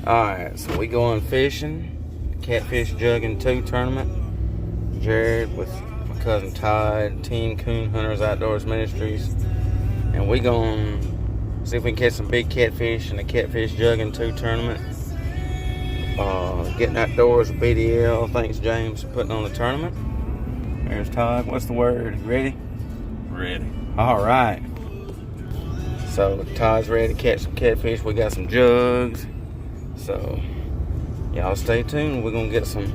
Alright, so we going fishing. Catfish Jugging 2 tournament. Jared with my cousin Todd, Team Coon Hunters Outdoors Ministries. And we going to see if we can catch some big catfish in the Catfish Jugging 2 tournament. Getting outdoors with BDL. Thanks, James, for putting on the tournament. There's Todd. What's the word? Ready? Ready. Alright. So Todd's ready to catch some catfish. We got some jugs. So y'all stay tuned. We're gonna get some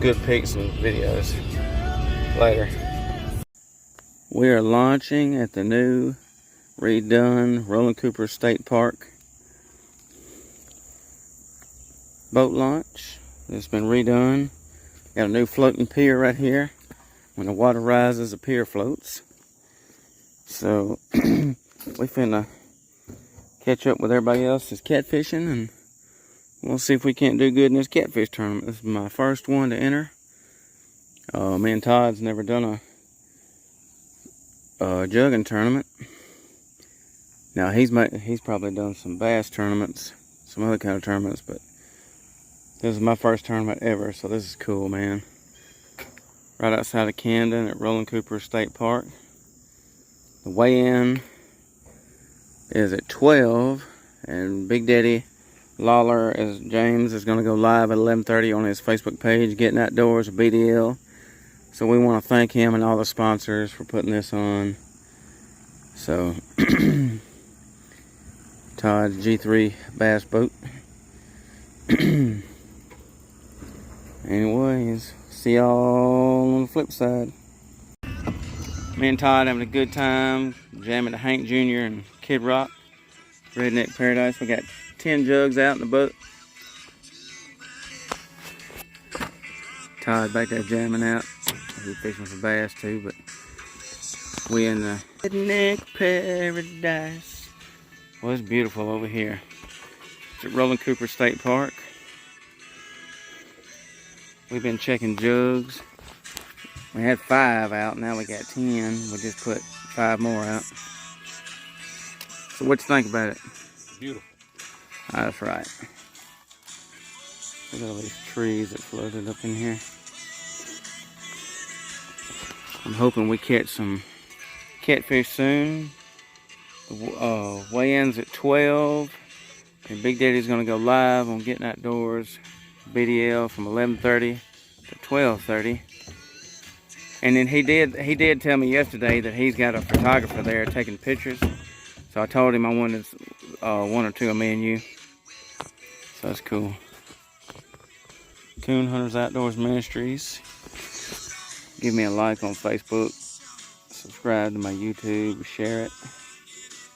good pics and videos later. We are launching at the new redone Roland Cooper State Park boat launch. It's been redone. Got a new floating pier right here. When the water rises, the pier floats. So we finna catch up with everybody else that's catfishing, and we'll see if we can't do good in this catfish tournament. This is my first one to enter. Me and Todd's never done a jugging tournament. Now he's probably done some bass tournaments, some other kind of tournaments, but this is my first tournament ever, so this is cool, man. Right outside of Camden at Roland Cooper State Park. The weigh-in is at 12, and Big Daddy Lawler, as James, is going to go live at 11:30 on his Facebook page, Getting Outdoors with BDL. So we want to thank him and all the sponsors for putting this on. So Todd's G3 bass boat. Anyways, see y'all on the flip side. Me and Todd having a good time jamming to Hank Jr. and Kid Rock, Redneck Paradise. We got 10 jugs out in the boat. Todd back there jamming out. He's fishing for bass too, but we in the Redneck Paradise. Well, it's beautiful over here. It's at Roland Cooper State Park. We've been checking jugs. We had 5 out, now we got 10. We just put 5 more out. So what you think about it? Beautiful. That's right. Look at all these trees that floated up in here. I'm hoping we catch some catfish soon. The weigh-in's at 12. And Big Daddy's gonna go live on Getting Outdoors BDL from 11:30 to 12:30. And then he did tell me yesterday that he's got a photographer there taking pictures. So I told him I wanted 1 or 2 of me and you. So that's cool. Coon Hunters Outdoors Ministries. Give me a like on Facebook. Subscribe to my YouTube. Share it.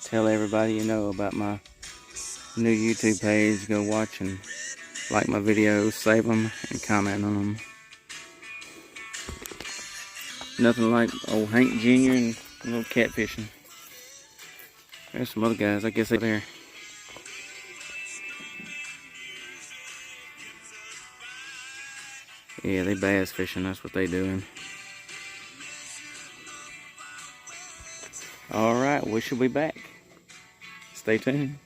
Tell everybody you know about my new YouTube page. Go watch and like my videos. Save them and comment on them. Nothing like old Hank Jr. and a little catfishing. There's some other guys, I guess they're there. Yeah, they bass fishing, that's what they doing. Alright, we should be back. Stay tuned.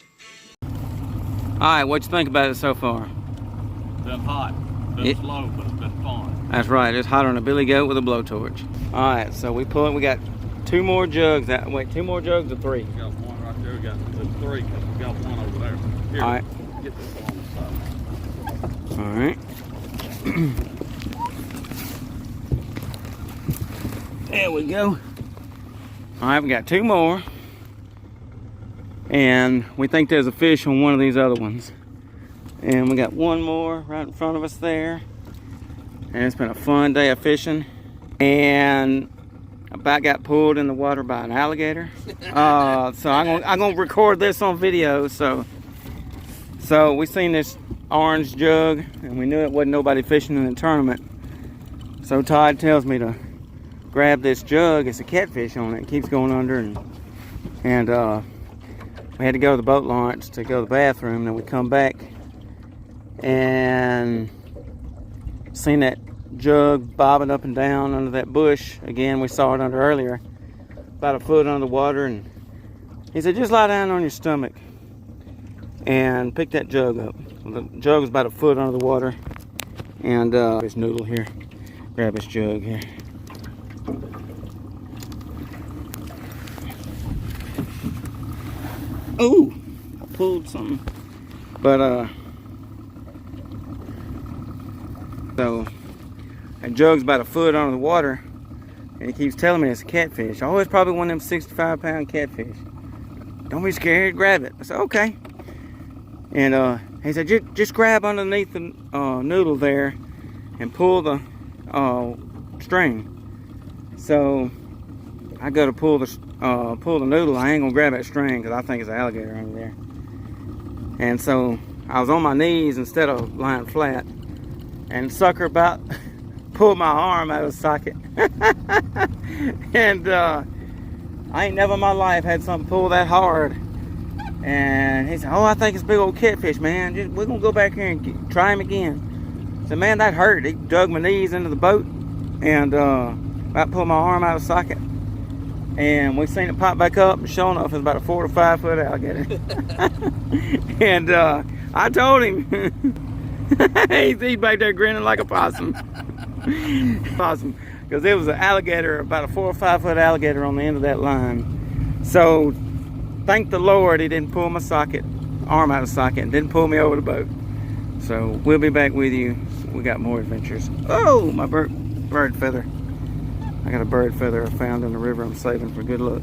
Alright, what you think about it so far? Been hot. Been slow, but it's been fun. That's right, it's hot on a billy goat with a blowtorch. Alright, so we got 2 more jugs out. Wait, 2 more jugs or 3? We got 1 right there. We got 3 because we got 1 over there. Here, alright. Get this one on the side. Alright. There we go. Alright, we got 2 more. And we think there's a fish on one of these other ones. And we got 1 more right in front of us there. And it's been a fun day of fishing. And I about got pulled in the water by an alligator. So I'm gonna record this on video. So we seen this orange jug and we knew it wasn't nobody fishing in the tournament. So Todd tells me to grab this jug. It's a catfish on it. It keeps going under, and we had to go to the boat launch to go to the bathroom. Then we come back and seen that jug bobbing up and down under that bush. Again, we saw it under earlier, about a foot under the water, and he said, just lie down on your stomach. and picked that jug up. The jug was about a foot under the water. And this noodle here. Grab this jug here. Ooh, I pulled something. But so that jug's about a foot under the water, and he keeps telling me it's a catfish. Oh, it's probably one of them 65-pound catfish. Don't be scared, grab it. I said, okay. And he said, just grab underneath the noodle there and pull the string. So I go to pull the noodle. I ain't gonna grab that string because I think it's an alligator under there. And so I was on my knees instead of lying flat, and sucker about pulled my arm out of the socket. And I ain't never in my life had something pull that hard. And he said, oh, I think it's a big old catfish, man. We're gonna go back here and try him again. I said, man, that hurt. He dug my knees into the boat and about pulled my arm out of the socket. And we seen it pop back up, and sure enough, it's about a 4 to 5 foot alligator. And I told him, he's back there grinning like a possum. Possum, because there was an alligator, about a 4 or 5 foot alligator on the end of that line. So thank the Lord he didn't pull my arm out of the socket, and didn't pull me over the boat. So we'll be back with you. We got more adventures. Oh, my bird feather. I got a bird feather I found in the river. I'm saving for good luck.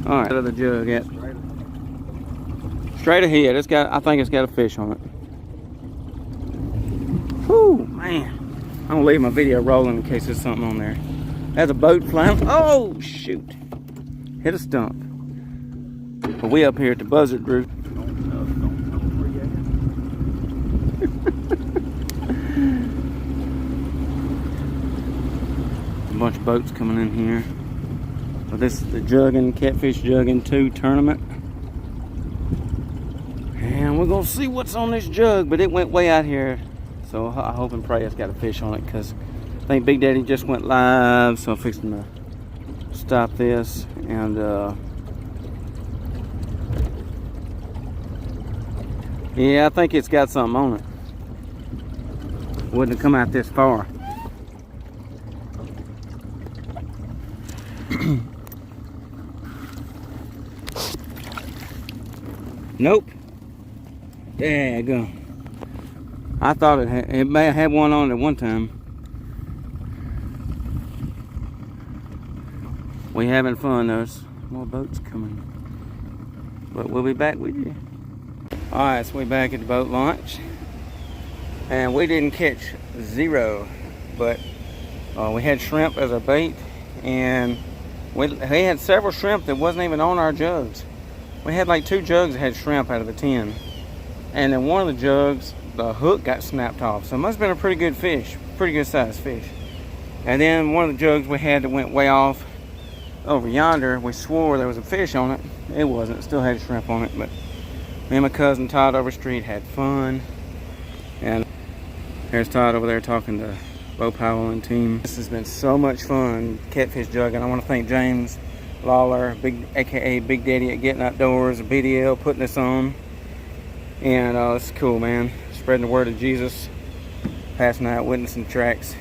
All right, out of the jug at straight ahead. I think it's got a fish on it. Whew, man. I'm gonna leave my video rolling in case there's something on there. There's a boat flying. Oh shoot! Hit a stump. But we up here at the buzzard roof. A bunch of boats coming in here. So this is the Catfish Jugging 2 tournament. And we're gonna see what's on this jug, but it went way out here. So I hope and pray it's got a fish on it, because I think Big Daddy just went live. So I'm fixing to stop this and yeah, I think it's got something on it. Wouldn't have come out this far. Nope. There you go. I thought it may have had one on at one time. We having fun. There's more boats coming. But we'll be back with you. Alright, so we're back at the boat launch. And we didn't catch zero. But we had shrimp as our bait. And we had several shrimp that wasn't even on our jugs. We had like 2 jugs that had shrimp out of the 10. And then one of the jugs, the hook got snapped off. So it must have been a pretty good fish. Pretty good sized fish. And then one of the jugs we had that went way off over yonder, we swore there was a fish on it. It wasn't. It still had shrimp on it. But me and my cousin Todd Overstreet had fun. And there's Todd over there talking to Bo Powell and team. This has been so much fun, catfish jugging. I want to thank James Lawler, aka Big Daddy at Getting Outdoors, BDL, putting this on. And it's cool, man. Spreading the word of Jesus, passing out, witnessing tracks.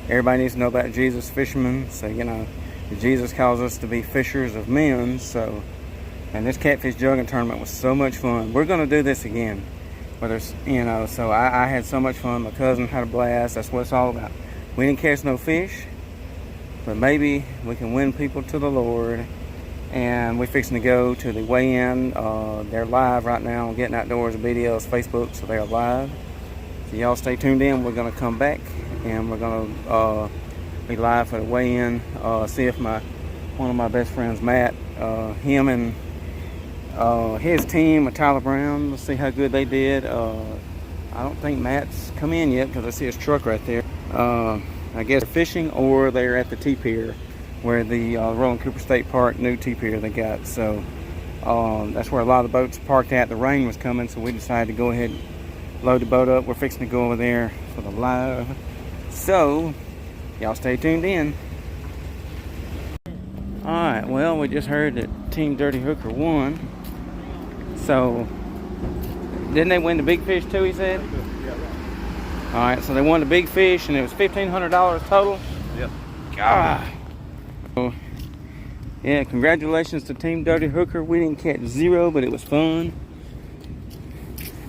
Everybody needs to know about Jesus, fishermen. So, you know, Jesus calls us to be fishers of men. So, and this catfish jugging tournament was so much fun. We're going to do this again. Whether it's, you know, so I had so much fun. My cousin had a blast. That's what it's all about. We didn't catch no fish, but maybe we can win people to the Lord. And we're fixing to go to the weigh-in. They're live right now on Getting Outdoors and BDL's Facebook, so they're live. So y'all stay tuned in. We're going to come back and we're going to be live for the weigh-in. See if one of my best friends, Matt, him and his team with Tyler Brown, let's see how good they did. I don't think Matt's come in yet because I see his truck right there. I guess they're fishing or they're at the T-Pier, where the Roland Cooper State Park new T-Pier they got. So that's where a lot of the boats parked at. The rain was coming, so we decided to go ahead and load the boat up. We're fixing to go over there for the live. So y'all stay tuned in. Alright, well, we just heard that Team Dirty Hooker won. So, didn't they win the big fish too, he said? All right, so they won the big fish, and it was $1,500 total? Yep. God. So, yeah, congratulations to Team Dirty Hooker. We didn't catch zero, but it was fun.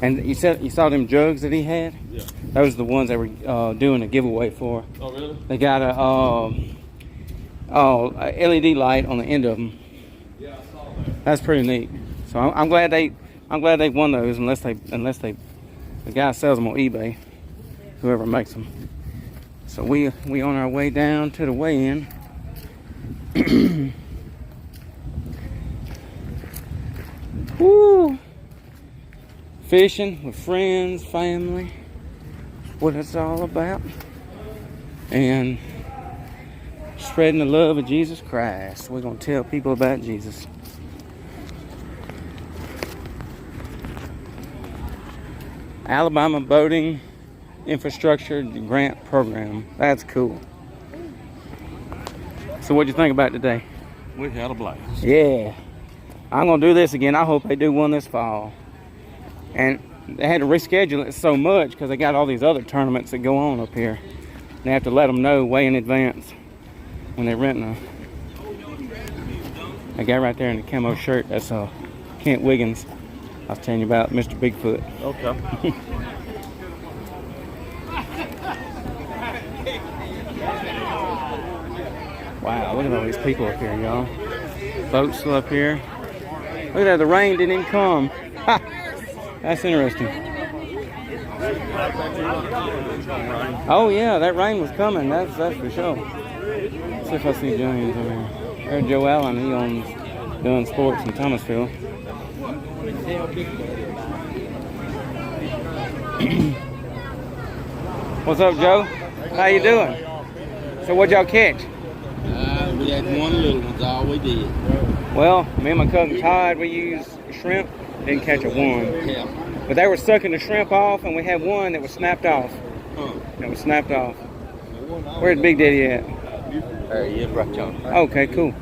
And you said you saw them jugs that he had? Yeah. Those are the ones they were doing a giveaway for. Oh, really? They got a LED light on the end of them. Yeah, I saw that. That's pretty neat. So I'm glad they won those, unless the guy sells them on eBay, whoever makes them. So we on our way down to the weigh-in. Woo! Fishing with friends, family, what it's all about, and spreading the love of Jesus Christ. We're gonna tell people about Jesus. Alabama Boating Infrastructure Grant Program. That's cool. So what'd you think about today? We had a blast. Yeah. I'm gonna do this again. I hope they do one this fall. And they had to reschedule it so much because they got all these other tournaments that go on up here. They have to let them know way in advance when they're renting a guy right there in the camo shirt. That's Kent Wiggins. I was telling you about Mr. Bigfoot. Okay. Wow, look at all these people up here, y'all. Boats still up here. Look at that, the rain didn't even come. Ha! That's interesting. Oh yeah, that rain was coming. That's for sure. Let's see if I see James over here. There's Joe Allen. He owns Done Sports in Thomasville. What's up, Joe? How you doing? So what'd y'all catch? We had one little one's all we did. Well, me and my cousin Todd, we used shrimp. Didn't catch a one. Yeah. But they were sucking the shrimp off, and we had one that was snapped off. Huh. That was snapped off. Where's Big Daddy at? There he is, right, John. Okay, cool.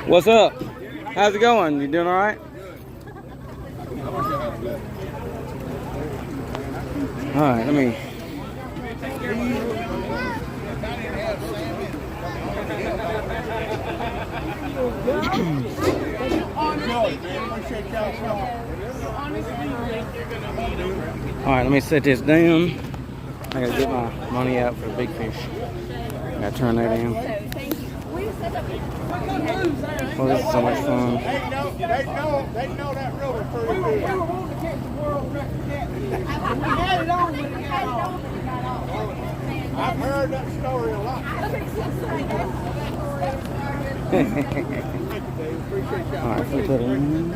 What's up? How's it going? You doing all right? All right, let me. All right, let me set this down. I gotta get my money out for the big fish. I gotta turn that in. Oh, this is so much fun. They know that river pretty good. I've heard that story a lot. All right, flip that in.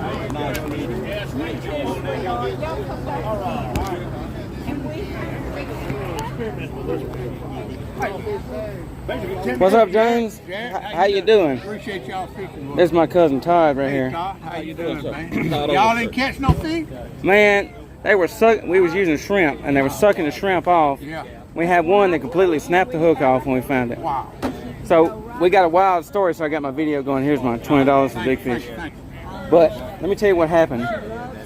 What's up, James? How you doing? Appreciate y'all fishing. This is my cousin Todd right Hey, here. Todd, how you doing, man? Y'all didn't catch no fish? Man, they were we was using shrimp, and they were sucking the shrimp off. Yeah. We had one that completely snapped the hook off when we found it. Wow. So we got a wild story, so I got my video going. Here's my $20 for big fish. Thank you. But let me tell you what happened.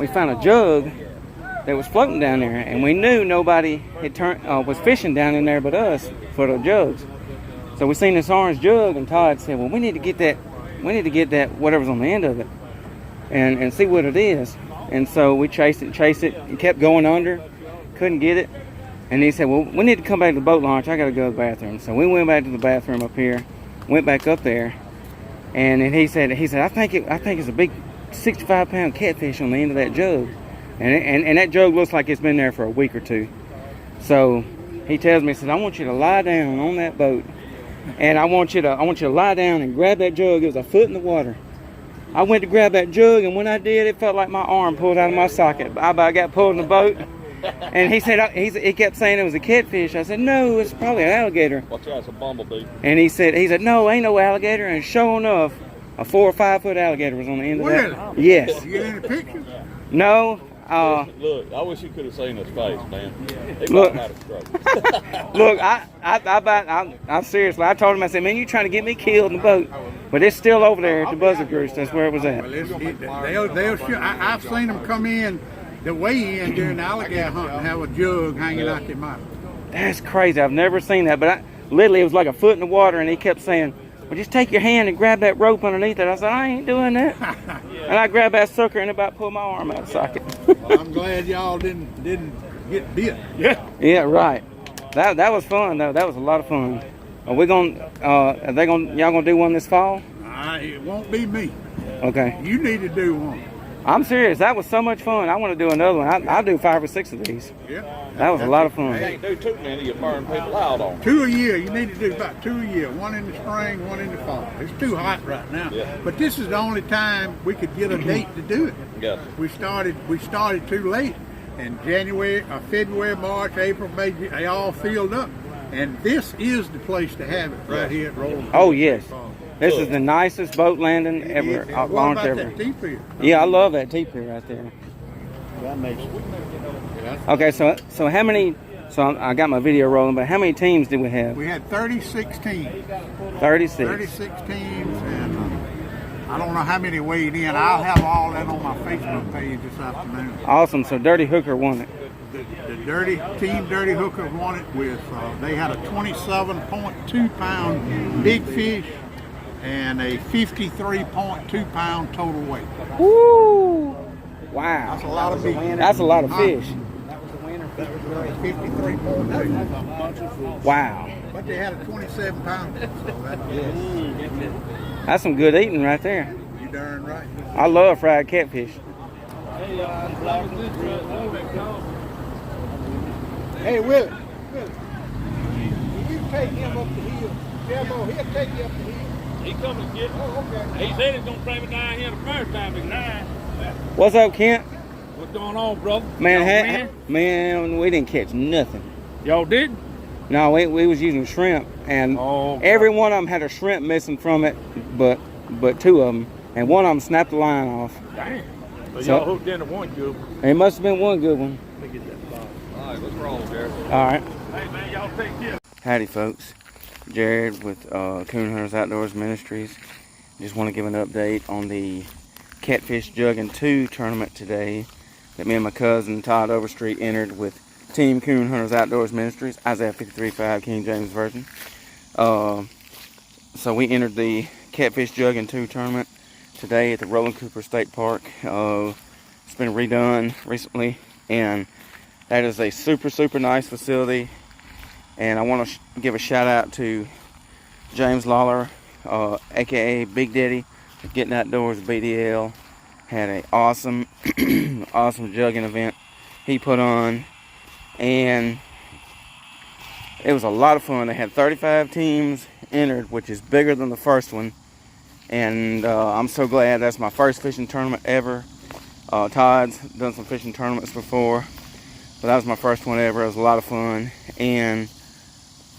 We found a jug that was floating down there, and we knew nobody had was fishing down in there but us for the jugs. So we seen this orange jug, and Todd said, "Well, we need to get that. We need to get that whatever's on the end of it, and see what it is." And so we chased it. It kept going under, couldn't get it. And he said, "Well, we need to come back to the boat launch. I got to go to the bathroom." So we went back to the bathroom up here, went back up there, and then he said, "I think it's a big 65-pound catfish on the end of that jug." And that jug looks like it's been there for a week or two. So he tells me, he said, "I want you to lie down on that boat, and I want you to lie down and grab that jug." It was a foot in the water. I went to grab that jug, and when I did, it felt like my arm pulled out of my socket. I got pulled in the boat. And he said, he kept saying it was a catfish. I said, "No, it's probably an alligator." Watch out, it's a bumblebee. And he said, "No, ain't no alligator." And sure enough, a 4 or 5 foot alligator was on the end of Really? that. Yes. You get any pictures? No, Look, I wish you could have seen his face, man. He Look. about had a stroke. Look, I'm seriously. I told him, I said, man, you trying to get me killed in the boat. But it's still over there at the Buzzard Roost. That's where it was at. Well, they'll shoot. I've seen them come in, the way in during the alligator hunt and have a jug hanging out their mouth. That's crazy. I've never seen that. But literally, it was like a foot in the water, and he kept saying, well, just take your hand and grab that rope underneath it. I said, I ain't doing that. And I grabbed that sucker and about pulled my arm out of the socket. Well, I'm glad y'all didn't get bit. Yeah, right. That was fun though. That was a lot of fun. Are we gonna? Y'all gonna do one this fall? It won't be me. Okay. You need to do one. I'm serious. That was so much fun. I want to do another one. I'll do 5 or 6 of these. Yeah. That was a lot of You fun. can't do too many, you burn people out on. 2 a year. You need to do about 2 a year. One in the spring, one in the fall. It's too hot right now. Yeah. But this is the only time we could get a date to do it. Yes. We started too late. And January, February, March, April, May, they all filled up. And this is the place to have it right here at Rolling. Oh yes. This is the nicest boat landing ever. What launched about ever. that teepee? Yeah, I love that teepee right there. That makes it. Okay, so how many? So I got my video rolling, but how many teams did we have? We had 36 teams. 36. 36 teams, and I don't know how many weighed in. I'll have all that on my Facebook page this afternoon. Awesome. So Dirty Hooker won it. The Dirty Hooker won it with, they had a 27.2 pound big fish and a 53.2 pound total weight. Woo! Wow. That's a lot of big. That's a lot of fish. That was 53.2. Wow. But they had a 27 pounder, so That's some good eating right there. you darn right. I love fried catfish. Hey, Willie. Will you take him up the hill? Jimbo, he'll take you up the hill. He come and get me. Oh, okay. He said he's going to bring me down here the first time tonight. What's up, Kent? What's going on, brother? Man, man, we didn't catch nothing. Y'all did? No, we was using shrimp, and every one of them had a shrimp missing from it, but 2 of them, and one of them snapped the line off. Damn. So So- y'all hooked into one good one. It must have been one good one. Let me get that box. All right, what's wrong, Jared? All right. Hey, man, y'all take care. Howdy, folks. Jared with Coon Hunters Outdoors Ministries. Just want to give an update on the Catfish Jugging 2 tournament today that me and my cousin Todd Overstreet entered with Team Coon Hunters Outdoors Ministries, Isaiah 53.5 King James Version. So we entered the Catfish Jugging 2 tournament today at the Roland Cooper State Park. It's been redone recently, and that is a super nice facility. And I want to give a shout out to James Lawler, aka Big Daddy, of Getting Outdoors BDL. Had an awesome, awesome jugging event he put on, and it was a lot of fun. They had 35 teams entered, which is bigger than the first one, and I'm so glad. That's my first fishing tournament ever. Todd's done some fishing tournaments before, but that was my first one ever. It was a lot of fun, and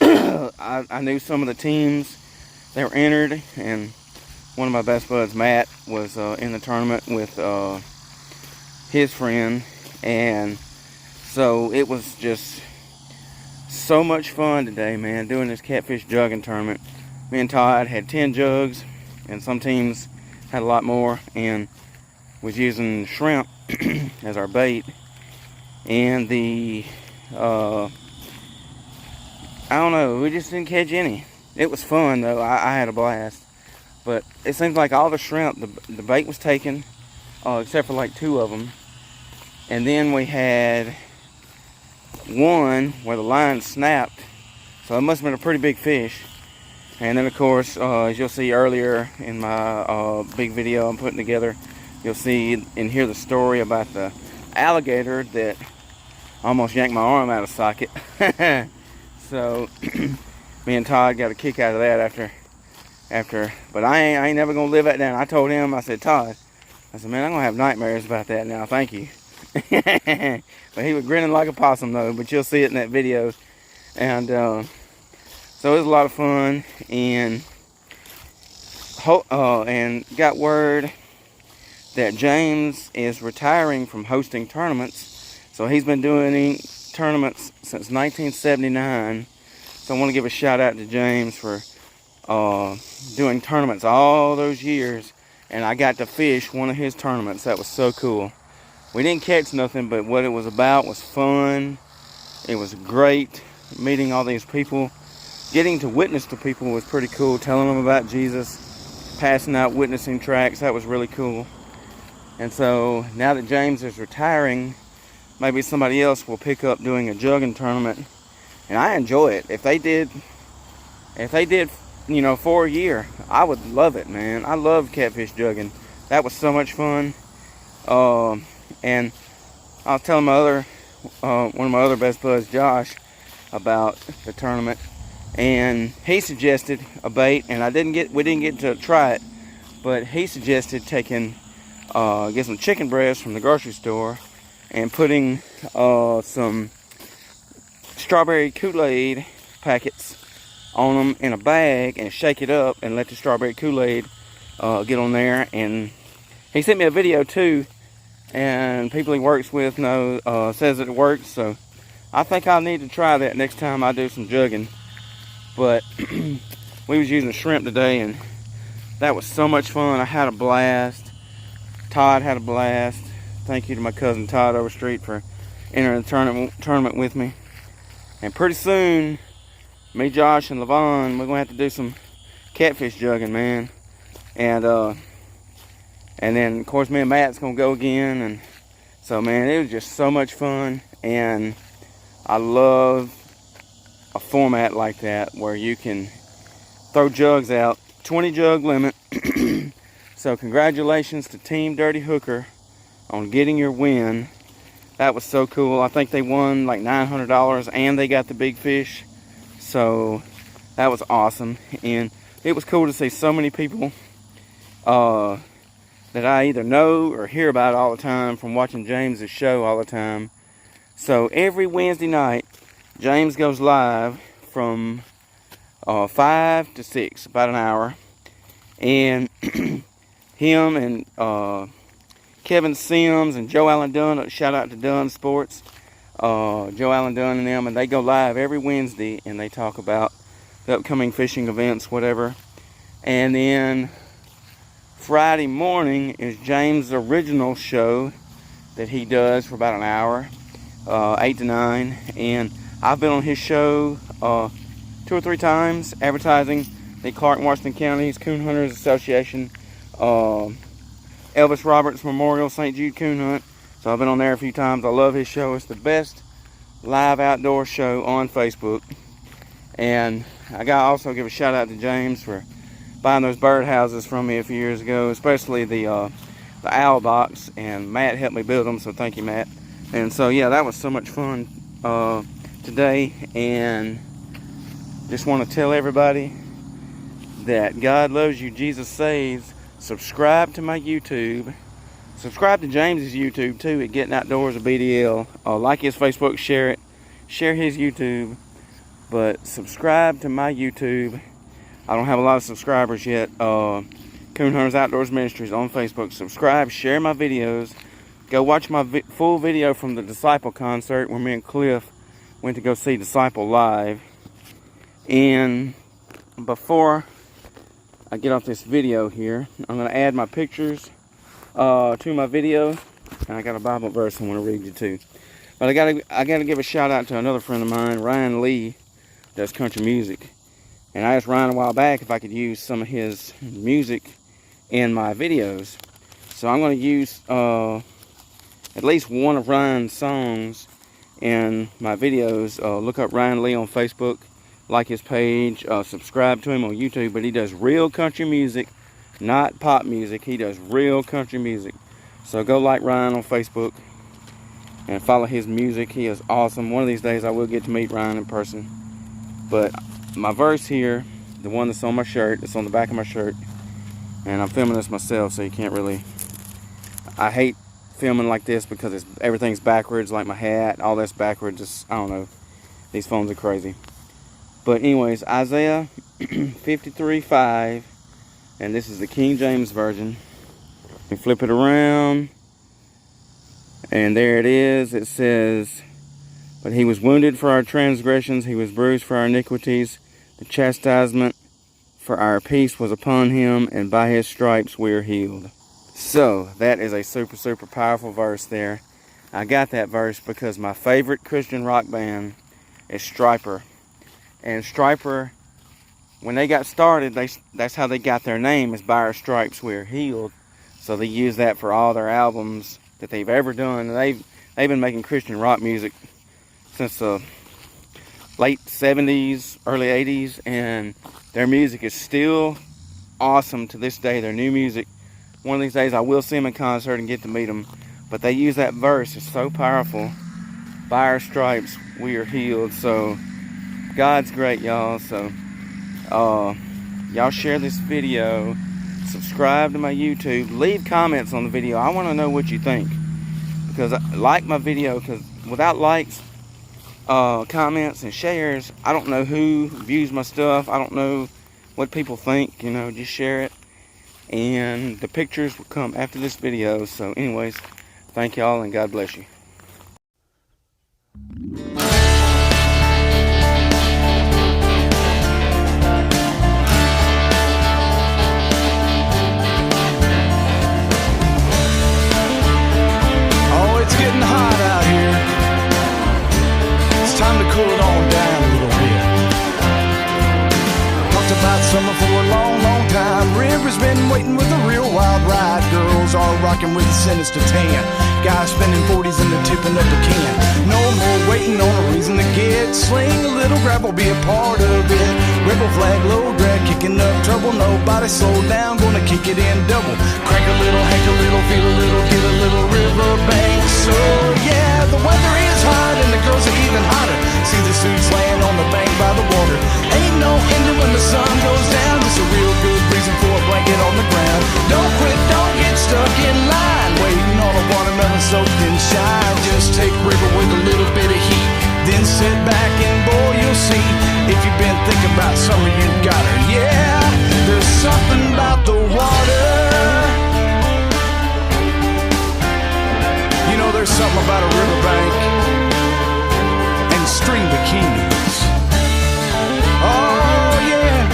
I knew some of the teams that were entered, and one of my best buds, Matt, was in the tournament with his friend, and so it was just so much fun today, man, doing this catfish jugging tournament. Me and Todd had 10 jugs, and some teams had a lot more, and was using shrimp as our bait, and the I don't know, we just didn't catch any. It was fun though. I had a blast, but it seems like all the shrimp, the bait was taken, except for like 2 of them, and then we had one where the line snapped, so it must have been a pretty big fish. And then of course, as you'll see earlier in my big video I'm putting together, you'll see and hear the story about the alligator that almost yanked my arm out of socket. So me and Todd got a kick out of that after, but I ain't never gonna live that down. I told him, I said, Todd, I said, man, I'm gonna have nightmares about that now, thank you. But he was grinning like a possum though, but you'll see it in that video. And so it was a lot of fun, and got word that James is retiring from hosting tournaments. So he's been doing tournaments since 1979. So I want to give a shout out to James for doing tournaments all those years. And I got to fish one of his tournaments. That was so cool. We didn't catch nothing, but what it was about was fun. It was great meeting all these people. Getting to witness to people was pretty cool. Telling them about Jesus, passing out witnessing tracts, that was really cool. And so now that James is retiring, maybe somebody else will pick up doing a jugging tournament. And I enjoy it. If they did, you know, for a year, I would love it, man. I love catfish jugging. That was so much fun. And I was telling one of my other best buds, Josh, about the tournament, and he suggested a bait, and we didn't get to try it, but he suggested taking get some chicken breasts from the grocery store and putting some strawberry Kool-Aid packets on them in a bag and shake it up and let the strawberry Kool-Aid get on there. And he sent me a video too, and people he works with says that it works. So I think I'll need to try that next time I do some jugging. But we was using shrimp today, and that was so much fun. I had a blast. Todd had a blast. Thank you to my cousin Todd Overstreet for entering the tournament with me. And pretty soon, me, Josh, and Levon, we're gonna have to do some catfish jugging, man. And then of course me and Matt's gonna go again. And so, man, it was just so much fun. And I love a format like that where you can throw jugs out. 20 jug limit. So congratulations to Team Dirty Hooker on getting your win. That was so cool. I think they won like $900 and they got the big fish. So that was awesome. And it was cool to see so many people that I either know or hear about all the time from watching James's show all the time. So every Wednesday night, James goes live from 5 to 6, about an hour. And him and Kevin Sims and Joe Allen Dunn, shout out to Dunn Sports, Joe Allen Dunn and them, and they go live every Wednesday and they talk about the upcoming fishing events, whatever. And then Friday morning is James' original show that he does for about an hour, 8 to 9. And I've been on his show 2 or 3 times advertising the Clark and Washington Counties Coon Hunters Association Elvis Roberts Memorial St. Jude Coon Hunt. So I've been on there a few times. I love his show. It's the best live outdoor show on Facebook. And I gotta also give a shout out to James for buying those bird houses from me a few years ago, especially the owl box, and Matt helped me build them, so thank you, Matt. And so yeah, that was so much fun today, and just want to tell everybody that God loves you, Jesus saves. Subscribe to my YouTube. Subscribe to James's YouTube too at Getting Outdoors with BDL. Like his Facebook, share it. Share his YouTube. But subscribe to my YouTube. I don't have a lot of subscribers yet. Coon Hunters Outdoors Ministries on Facebook. Subscribe, share my videos. Go watch my full video from the Disciple concert where me and Cliff went to go see Disciple live. And before I get off this video here, I'm going to add my pictures to my video, and I got a Bible verse I want to read you too. But I gotta give a shout out to another friend of mine, Ryan Lee, does country music. And I asked Ryan a while back if I could use some of his music in my videos. So I'm going to use at least one of Ryan's songs in my videos. Look up Ryan Lee on Facebook. Like his page, subscribe to him on YouTube, but he does real country music, not pop music. He does real country music. So go like Ryan on Facebook and follow his music. He is awesome. One of these days I will get to meet Ryan in person. But my verse here, the one that's on my shirt, it's on the back of my shirt, and I'm filming this myself, so you can't really, I hate filming like this because everything's backwards, like my hat, all that's backwards. I don't know, these phones are crazy. But anyways, Isaiah 53:5, and this is the King James Version. We flip it around, and there it is. It says, "But he was wounded for our transgressions, he was bruised for our iniquities. The chastisement for our peace was upon him, and by his stripes we are healed." So that is a super, super powerful verse there. I got that verse because my favorite Christian rock band is Stryper. And Stryper, when they got started, that's how they got their name, is "By our stripes we are healed." So they use that for all their albums that they've ever done. And they've been making Christian rock music since the late 70s, early 80s, and their music is still awesome to this day. Their new music, one of these days I will see them in concert and get to meet them. But they use that verse, it's so powerful. By our stripes we are healed. So God's great, y'all. So y'all share this video, subscribe to my YouTube, leave comments on the video. I want to know what you think, because like my video, because without likes, comments and shares, I don't know who views my stuff. I don't know what people think. You know, just share it, and the pictures will come after this video. So anyways, thank y'all, and God bless you. Getting hot out here. It's time to cool it on down a little bit. Talked about summer for a long, long time. River's been waiting with a real wild ride. Girls are rocking with the sinister tan. Guys spending 40s and they're tipping up a can. No more waiting on a reason to get. Sling a little grab, will be a part of it. Rebel flag, low drag, kicking up trouble. Nobody slow down, gonna kick it in double. Crank a little, hank a little, feel a little, get a little river bank. So yeah, the weather is hot and the girls are even hotter. See the suits laying on the bank by the water. Ain't no ending when the sun goes down. Just a real good reason for a blanket on the ground. Don't quit, don't get stuck in line, waiting on a watermelon soaked in shine. Just take river with a little bit of heat, then sit back and boy, you'll see. If you've been thinking about summer, you got her. Yeah, there's something about the water. You know, there's something about a riverbank and string bikinis. Oh yeah.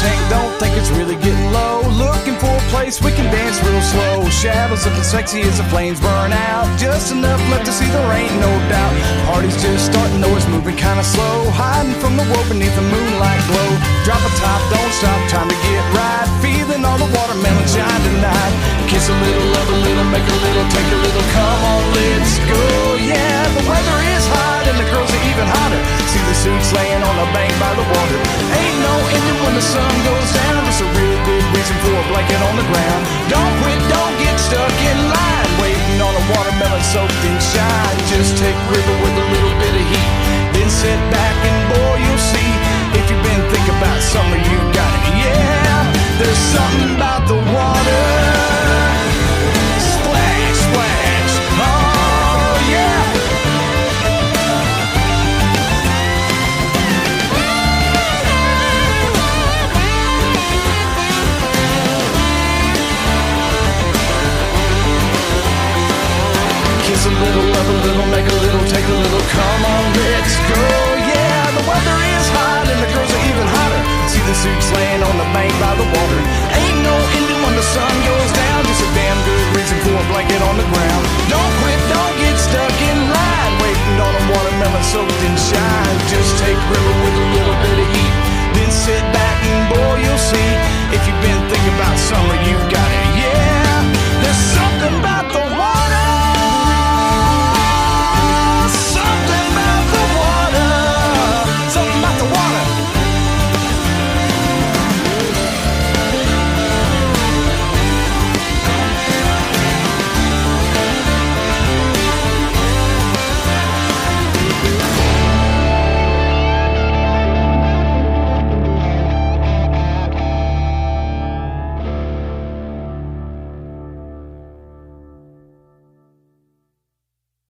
Tank, don't think it's really getting low. Looking for a place we can dance real slow. Shadows looking sexy as the flames burn out. Just enough left to see, there ain't no doubt. Party's just starting, though it's moving kinda slow. Hiding from the world beneath the moonlight glow. Drop a top, don't stop, time to get right. Feeling all the watermelon shine tonight. Kiss a little, love a little, make a little, take a little. Come on, let's go. Yeah, the weather is hot and the girls are even hotter. See the suits laying on the bank by the water. Ain't no ending when the sun goes down. It's a real good reason for a blanket on the ground. Don't quit, don't get stuck in line, waiting on a watermelon soaked in shine. Just take river